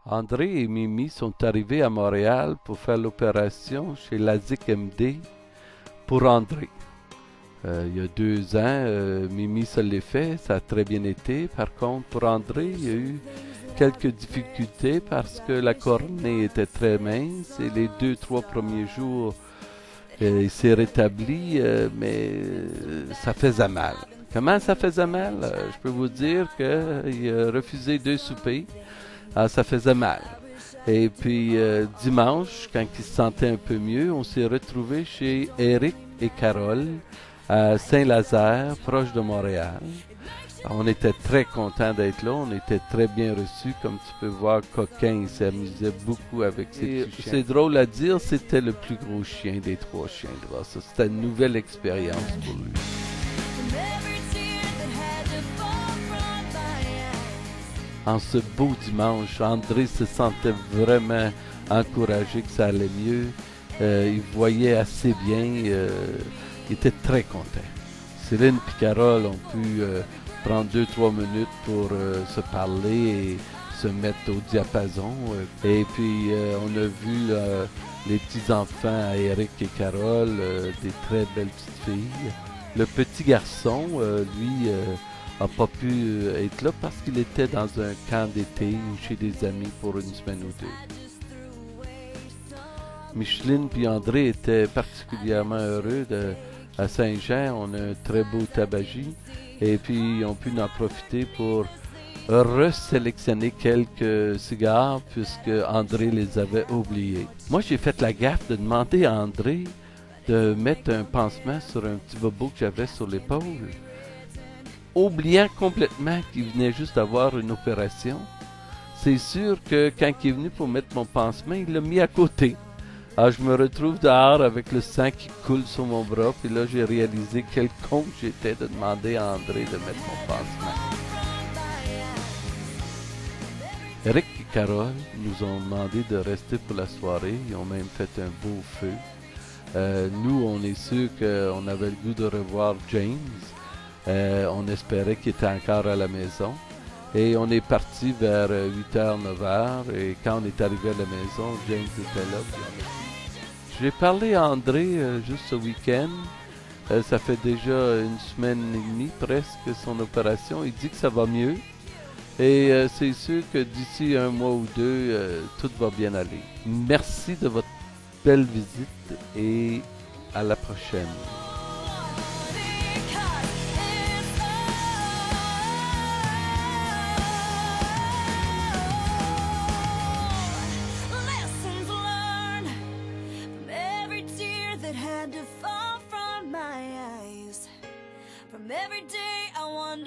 André et Mimi sont arrivés à Montréal pour faire l'opération chez LASIK MD pour André. Il y a 2 ans, Mimi se l'est fait, ça a très bien été. Par contre, pour André, il y a eu quelques difficultés parce que la cornée était très mince et les 2, 3 premiers jours, il s'est rétabli, mais ça faisait mal. Comment ça faisait mal? Je peux vous dire qu'il a refusé 2 soupers. Ah, ça faisait mal. Et puis dimanche, quand il se sentait un peu mieux, on s'est retrouvés chez Eric et Carole à Saint-Lazare, proche de Montréal. On était très contents d'être là, on était très bien reçus. Comme tu peux voir, Coquin, il s'amusait beaucoup avec ses petits chiens. C'est drôle à dire, c'était le plus gros chien des 3 chiens de race. C'était une nouvelle expérience pour lui. En ce beau dimanche, André se sentait vraiment encouragé que ça allait mieux. Il voyait assez bien. Il était très content. Céline et Carole ont pu prendre 2, 3 minutes pour se parler et se mettre au diapason. Et puis, on a vu les petits-enfants à Eric et Carole, des très belles petites filles. Le petit garçon, lui, n'a pas pu être là parce qu'il était dans un camp d'été ou chez des amis pour une semaine ou 2. Micheline et André étaient particulièrement heureux à Saint-Jean. On a un très beau tabagie et puis ils ont pu en profiter pour resélectionner quelques cigares puisque André les avait oubliés. Moi, j'ai fait la gaffe de demander à André de mettre un pansement sur un petit bobo que j'avais sur l'épaule, oubliant complètement qu'il venait juste d'avoir une opération. C'est sûr que quand il est venu pour mettre mon pansement, il l'a mis à côté. Alors je me retrouve dehors avec le sang qui coule sur mon bras, puis là j'ai réalisé quel con j'étais de demander à André de mettre mon pansement. Eric et Carole nous ont demandé de rester pour la soirée, ils ont même fait un beau feu. Nous, on est sûr qu'on avait le goût de revoir James. On espérait qu'il était encore à la maison. Et on est parti vers 8h, 9h. Et quand on est arrivé à la maison, James était là. J'ai parlé à André juste ce week-end. Ça fait déjà une semaine et demie presque son opération. Il dit que ça va mieux. Et c'est sûr que d'ici 1 mois ou 2, tout va bien aller. Merci de votre belle visite et à la prochaine. From every day I wonder